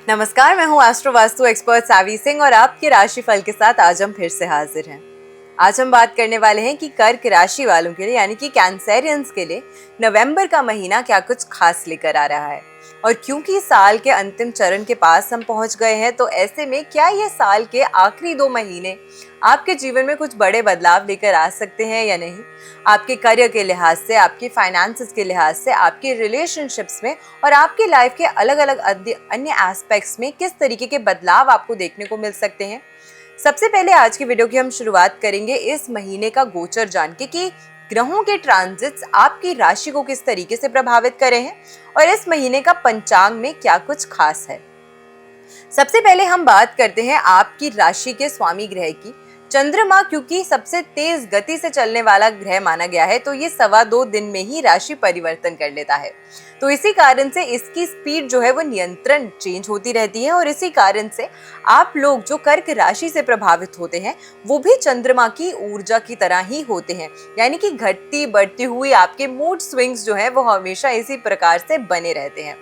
नमस्कार, मैं हूँ एस्ट्रो वास्तु एक्सपर्ट सावी सिंह और आपके राशिफल के साथ आज हम फिर से हाजिर हैं। आज हम बात करने वाले हैं कि कर्क राशि वालों के लिए यानी कि कैंसेरियंस के लिए नवंबर का महीना क्या कुछ खास लेकर आ रहा है। और क्योंकि साल के अंतिम चरण के पास हम पहुंच गए हैं, तो ऐसे में क्या ये साल के आखिरी 2 महीने आपके जीवन में कुछ बड़े बदलाव लेकर आ सकते हैं या नहीं। आपके करियर के लिहाज से, आपके फाइनेंसेस के लिहाज से, आपके रिलेशनशिप्स में और आपकी लाइफ के अलग अलग अन्य एस्पेक्ट्स में किस तरीके के बदलाव आपको देखने को मिल सकते हैं। सबसे पहले आज की वीडियो की हम शुरुआत करेंगे इस महीने का गोचर जान के कि ग्रहों के ट्रांजिट्स आपकी राशि को किस तरीके से प्रभावित करे हैं और इस महीने का पंचांग में क्या कुछ खास है। सबसे पहले हम बात करते हैं आपकी राशि के स्वामी ग्रह की। चंद्रमा क्योंकि सबसे तेज गति से चलने वाला ग्रह माना गया है, तो ये 2.25 दिन में ही राशि परिवर्तन कर लेता है। तो इसी कारण से इसकी स्पीड जो है वो नियंत्रण चेंज होती रहती है और इसी कारण से आप लोग जो कर्क राशि से प्रभावित होते हैं वो भी चंद्रमा की ऊर्जा की तरह ही होते हैं, यानी कि घटती बढ़ती हुई आपके मूड स्विंग्स जो है वो हमेशा इसी प्रकार से बने रहते हैं।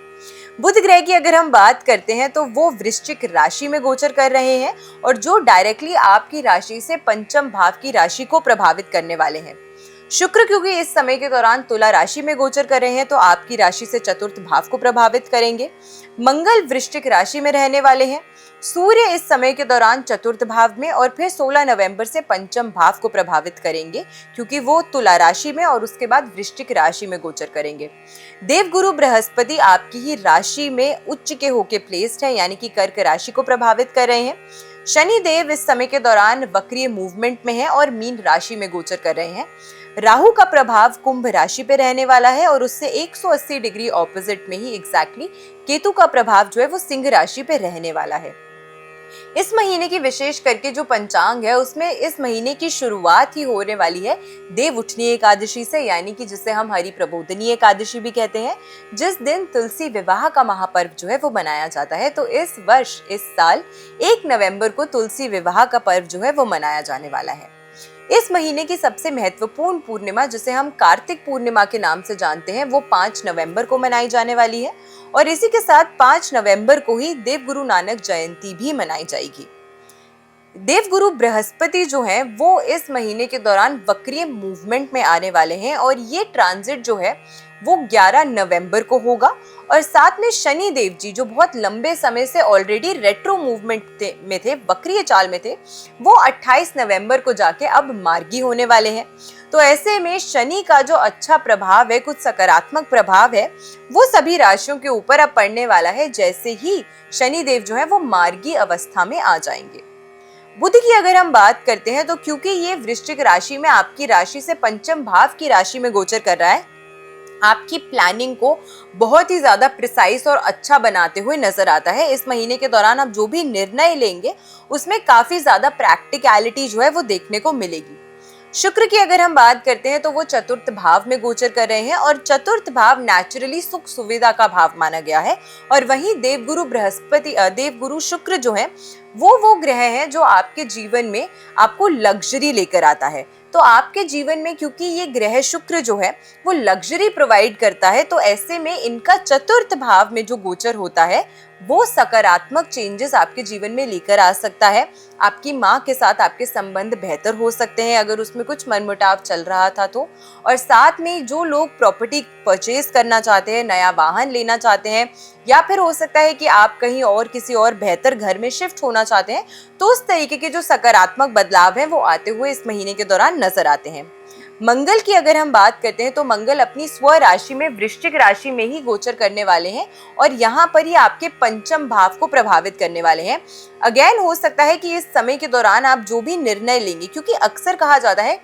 बुध ग्रह की अगर हम बात करते हैं तो वो वृश्चिक राशि में गोचर कर रहे हैं और जो डायरेक्टली आपकी राशि से पंचम भाव की राशि को प्रभावित करने वाले हैं। शुक्र क्योंकि इस समय के दौरान तुला राशि में गोचर कर रहे हैं, तो आपकी राशि से चतुर्थ भाव को प्रभावित करेंगे। मंगल वृश्चिक राशि में रहने वाले हैं। सूर्य इस समय के दौरान चतुर्थ भाव में और फिर 16 नवंबर से पंचम भाव को प्रभावित करेंगे, क्योंकि वो तुला राशि में और उसके बाद वृश्चिक राशि में गोचर करेंगे। देवगुरु बृहस्पति आपकी ही राशि में उच्च के होके प्लेस्ड है, यानी कि कर्क राशि को प्रभावित कर रहे हैं। शनि देव इस समय के दौरान वक्रीय मूवमेंट में है और मीन राशि में गोचर कर रहे हैं। राहु का प्रभाव कुंभ राशि पे रहने वाला है और उससे 180 डिग्री ऑपोजिट में ही एग्जैक्टली केतु का प्रभाव जो है वो सिंह राशि पे रहने वाला है। इस महीने की विशेष करके जो पंचांग है उसमें इस महीने की शुरुआत ही होने वाली है देव उठनी एकादशी से, यानी कि जिसे हम हरि प्रबोधनी एकादशी भी कहते हैं, जिस दिन तुलसी विवाह का महापर्व जो है वो मनाया जाता है। तो इस वर्ष इस साल 1 नवंबर को तुलसी विवाह का पर्व जो है वो मनाया जाने वाला है। इस महीने की सबसे महत्वपूर्ण पूर्णिमा, जिसे हम कार्तिक पूर्णिमा के नाम से जानते हैं, वो 5 नवंबर को मनाई जाने वाली है और इसी के साथ 5 नवंबर को ही देवगुरु नानक जयंती भी मनाई जाएगी। देवगुरु बृहस्पति जो है वो इस महीने के दौरान वक्रीय मूवमेंट में आने वाले हैं और ये ट्रांजिट जो है वो 11 नवंबर को होगा और साथ में शनि देव जी जो बहुत लंबे समय से ऑलरेडी रेट्रो मूवमेंट में थे, वक्रीय चाल में थे, वो 28 नवंबर को जाके अब मार्गी होने वाले हैं। तो ऐसे में शनि का जो अच्छा प्रभाव है, कुछ सकारात्मक प्रभाव है, वो सभी राशियों के ऊपर अब पड़ने वाला है जैसे ही शनि देव जो है वो मार्गी अवस्था में आ जाएंगे। बुध की अगर हम बात करते हैं तो क्योंकि ये वृश्चिक राशि में आपकी राशि से पंचम भाव की राशि में गोचर कर रहा है, आपकी प्लानिंग को बहुत ही ज्यादा प्रिसाइज और अच्छा बनाते हुए नजर आता है। इस महीने के दौरान आप जो भी निर्णय लेंगे उसमें काफी ज्यादा प्रैक्टिकलिटी जो है वो देखने को मिलेगी। शुक्र की अगर हम बात करते हैं तो वो चतुर्थ भाव में गोचर कर रहे हैं और चतुर्थ भाव नेचुरली सुख सुविधा का भाव माना गया है और वहीं देवगुरु शुक्र जो है वो ग्रह है जो आपके जीवन में आपको लग्जरी लेकर आता है। तो आपके जीवन में क्योंकि ये ग्रह शुक्र जो है वो लग्जरी प्रोवाइड करता है, तो ऐसे में इनका चतुर्थ भाव में जो गोचर होता है वो सकारात्मक चेंजेस आपके जीवन में लेकर आ सकता है। आपकी माँ के साथ आपके संबंध बेहतर हो सकते हैं अगर उसमें कुछ मनमुटाव चल रहा था तो, और साथ में जो लोग प्रॉपर्टी परचेज करना चाहते हैं, नया वाहन लेना चाहते हैं, या फिर हो सकता है कि आप कहीं और किसी और बेहतर घर में शिफ्ट होना चाहते हैं, तो उस तरीके के जो सकारात्मक बदलाव हैं वो आते हुए इस महीने के दौरान नजर आते हैं। मंगल की अगर हम बात करते हैं तो मंगल अपनी स्व राशि में वृश्चिक राशि में ही गोचर करने वाले हैं और यहाँ पर ही आपके पंचम भाव को प्रभावित करने वाले हैं। अगेन हो सकता है कि इस समय के दौरान आप जो भी निर्णय लेंगे, क्योंकि अक्सर कहा जाता है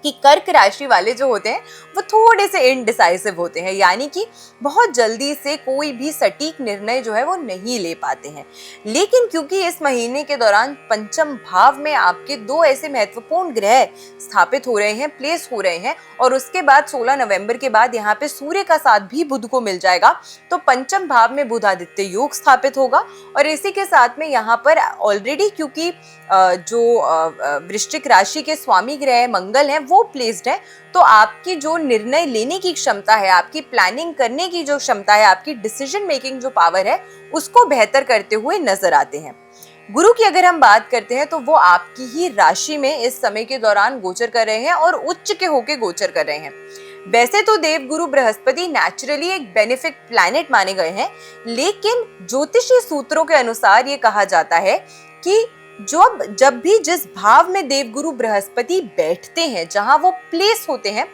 कि कर्क राशि वाले जो होते हैं वो थोड़े से इनडिसाइसिव होते हैं, यानी कि बहुत जल्दी से कोई भी सटीक निर्णय जो है वो नहीं ले पाते हैं। लेकिन क्योंकि इस महीने के दौरान पंचम भाव में आपके 2 ऐसे महत्वपूर्ण ग्रह स्थापित हो रहे हैं, प्लेस हो रहे हैं, और उसके बाद 16 नवंबर के बाद यहाँ पे सूर्य का साथ भी बुध को मिल जाएगा, तो पंचम भाव में बुधादित्य योग स्थापित होगा। और इसी के साथ में यहाँ पर ऑलरेडी क्योंकि जो वृश्चिक राशि के स्वामी ग्रह मंगल हैं वो प्लेस्ड है तो आपकी जो निर्णय लेने की क्षमता है, आपकी प्लानिंग करने की जो क्षमता है, आपकी डिसीजन मेकिंग जो पावर है, उसको बेहतर करते हुए नजर आते हैं। गुरु की अगर हम बात करते हैं तो वो आपकी ही राशि में इस समय के दौरान गोचर कर रहे हैं और उच्च के होके गोचर कर रहे हैं। वैसे तो देवगुरु बृहस्पति नेचुरली एक बेनिफिक प्लैनेट माने गए हैं, लेकिन ज्योतिषीय सूत्रों के अनुसार ये कहा जाता है कि जब भी जिस भाव में देवगुरु बृहस्पति बैठते हैं, जहां वो प्लेस होते हैं,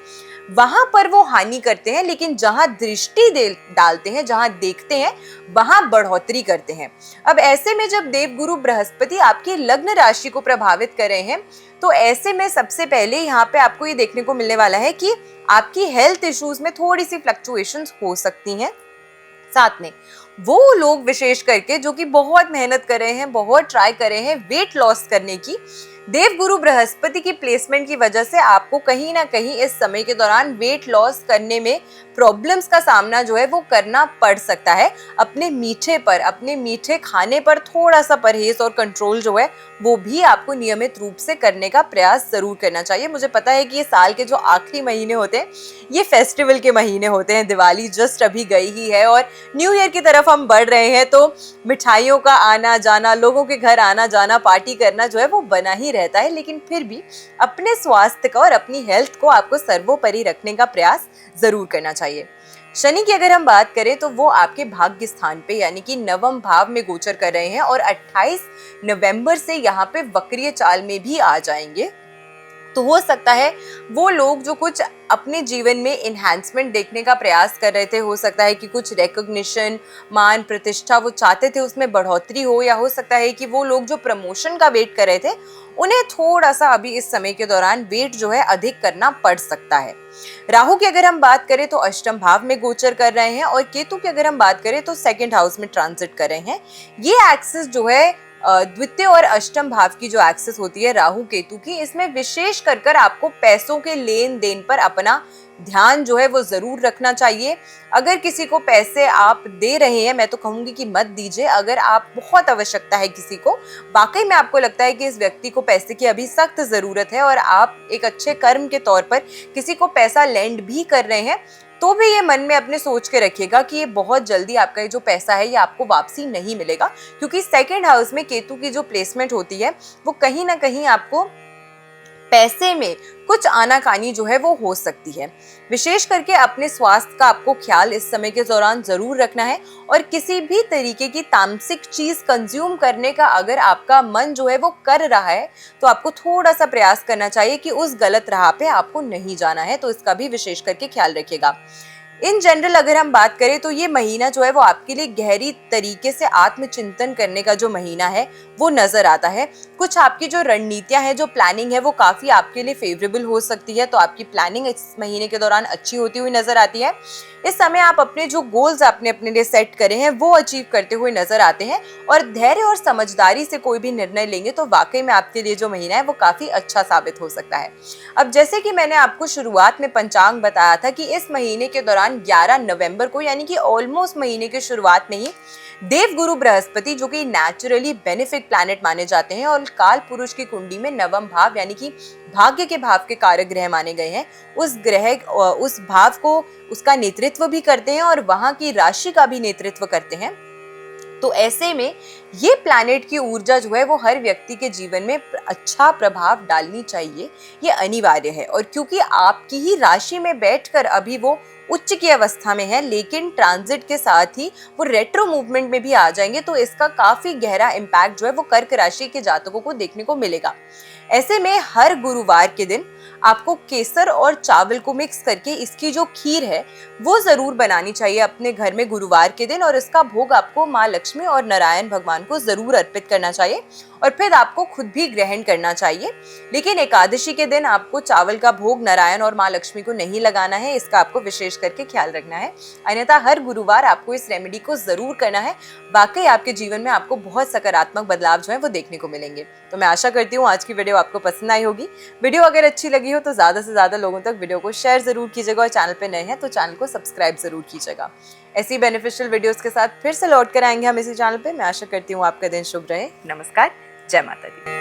वहां पर वो हानि करते हैं, लेकिन जहां दृष्टि डालते हैं, जहां देखते हैं, वहां बढ़ोतरी करते हैं। अब ऐसे में जब देवगुरु बृहस्पति आपकी लग्न राशि को प्रभावित कर रहे हैं, तो ऐसे में सबसे पहले यहाँ पे आपको ये देखने को मिलने वाला है कि आपकी हेल्थ इश्यूज में थोड़ी सी फ्लक्चुएशंस हो सकती हैं। साथ में वो लोग विशेष करके जो कि बहुत मेहनत कर रहे हैं, बहुत ट्राई कर रहे हैं वेट लॉस करने की, देवगुरु बृहस्पति की प्लेसमेंट की वजह से आपको कहीं ना कहीं इस समय के दौरान वेट लॉस करने में प्रॉब्लम्स का सामना जो है वो करना पड़ सकता है। अपने मीठे खाने पर थोड़ा सा परहेज और कंट्रोल जो है वो भी आपको नियमित रूप से करने का प्रयास जरूर करना चाहिए। मुझे पता है कि ये साल के जो आखिरी महीने होते हैं ये फेस्टिवल के महीने होते हैं, दिवाली जस्ट अभी गई ही है और न्यू ईयर की तरफ हम बढ़ रहे हैं, तो मिठाइयों का आना जाना, लोगों के घर आना जाना, पार्टी करना जो है वो बना ही रहता है, लेकिन फिर भी अपने स्वास्थ्य का और अपनी हेल्थ को आपको सर्वोपरि रखने का प्रयास जरूर करना चाहिए। शनि की अगर हम बात करें तो वो आपके भाग्य स्थान पे यानी कि नवम भाव में गोचर कर रहे हैं और 28 नवंबर से यहाँ पे वक्रीय चाल में भी आ जाएंगे। तो हो सकता है वो लोग जो कुछ अपने जीवन में इन्हांसमेंट देखने का प्रयास कर रहे थे, हो सकता है कि कुछ रिकॉग्निशन, मान प्रतिष्ठा वो चाहते थे उसमें बढ़ोतरी हो, या हो सकता है कि वो लोग जो प्रमोशन का वेट कर रहे थे उन्हें थोड़ा सा अभी इस समय के दौरान वेट जो है अधिक करना पड़ सकता है। राहु की अगर हम बात करें तो अष्टम भाव में गोचर कर रहे हैं और केतु की अगर हम बात करें तो सेकंड हाउस में ट्रांजिट कर रहे हैं। ये एक्सिस जो है द्वितीय और अष्टम भाव की जो एक्सेस होती है राहु केतु की, इसमें विशेष कर आपको पैसों के लेन देन पर अपना ध्यान जो है वो जरूर रखना चाहिए। अगर किसी को पैसे आप दे रहे हैं, मैं तो कहूंगी कि मत दीजिए। अगर आप बहुत आवश्यकता है किसी को, वाकई में आपको लगता है कि इस व्यक्ति को पैसे की अभी सख्त जरूरत है और आप एक अच्छे कर्म के तौर पर किसी को पैसा लेंड भी कर रहे हैं, तो भी ये मन में अपने सोच के रखिएगा कि ये बहुत जल्दी आपका ये जो पैसा है ये आपको वापसी नहीं मिलेगा, क्योंकि सेकंड हाउस में केतु की जो प्लेसमेंट होती है वो कहीं ना कहीं आपको पैसे में कुछ आनाकानी जो है वो हो सकती है। विशेष करके अपने स्वास्थ्य का आपको ख्याल इस समय के दौरान जरूर रखना है और किसी भी तरीके की तामसिक चीज कंज्यूम करने का अगर आपका मन जो है वो कर रहा है तो आपको थोड़ा सा प्रयास करना चाहिए कि उस गलत राह पे आपको नहीं जाना है, तो इसका भी विशेष करके ख्याल रखिएगा। इन जनरल अगर हम बात करें तो ये महीना जो है वो आपके लिए गहरी तरीके से आत्मचिंतन करने का जो महीना है वो नजर आता है। कुछ आपकी जो रणनीतियां हैं, जो प्लानिंग है वो काफी आपके लिए फेवरेबल हो सकती है, तो आपकी प्लानिंग इस महीने के दौरान अच्छी होती हुई नजर आती है। इस समय आप अपने जो गोल्स आपने अपने लिए सेट करे हैं वो अचीव करते हुए नजर आते हैं और धैर्य और समझदारी से कोई भी निर्णय लेंगे तो वाकई में आपके लिए जो महीना है वो काफी अच्छा साबित हो सकता है। अब जैसे कि मैंने आपको शुरुआत में पंचांग बताया था कि इस महीने के दौरान 11 नवंबर को यानी कि ऑलमोस्ट महीने की शुरुआत में ही देवगुरु बृहस्पति, जो कि नेचुरली बेनिफिक प्लैनेट माने जाते हैं और काल पुरुष की कुंडली में नवम भाव यानी कि भाग्य के भाव के कारक ग्रह माने गए हैं, उस भाव को उसका नेतृत्व भी करते हैं और वहां की राशि का भी नेतृत्व करते हैं। तो ऐसे में ये प्लैनेट की ऊर्जा जो है वो हर व्यक्ति के जीवन में अच्छा प्रभाव डालनी चाहिए, ये अनिवार्य है। और क्योंकि आपकी ही राशि में बैठकर अभी वो उच्च की अवस्था में है, लेकिन ट्रांजिट के साथ ही वो रेट्रो मूवमेंट में भी आ जाएंगे, तो इसका काफी गहरा इम्पैक्ट जो है वो कर्क राशि के जातकों को देखने को मिलेगा। ऐसे में हर गुरुवार के दिन आपको केसर और चावल को मिक्स करके इसकी जो खीर है वो जरूर बनानी चाहिए अपने घर में गुरुवार के दिन, और इसका भोग आपको माँ लक्ष्मी और नारायण भगवान को जरूर अर्पित करना चाहिए और फिर आपको खुद भी ग्रहण करना चाहिए। लेकिन एकादशी के दिन आपको चावल का भोग नारायण और माँ लक्ष्मी को नहीं लगाना है, इसका आपको विशेष करके ख्याल रखना है। अन्यथा हर गुरुवार आपको इस रेमेडी को जरूर करना है। वाकई आपके जीवन में आपको बहुत सकारात्मक बदलाव जो है वो देखने को मिलेंगे। तो मैं आशा करती हूँ आज की वीडियो आपको पसंद आई होगी। वीडियो अगर अच्छी लगी हो तो ज्यादा से ज्यादा लोगों तक वीडियो को शेयर जरूर कीजिएगा और चैनल पे नए हैं तो चैनल को सब्सक्राइब जरूर कीजिएगा। ऐसी बेनिफिशियल वीडियोस के साथ फिर से लौट कर आएंगे हम इसी चैनल पे। मैं आशा करती हूँ आपका दिन शुभ रहे। नमस्कार, जय माता दी।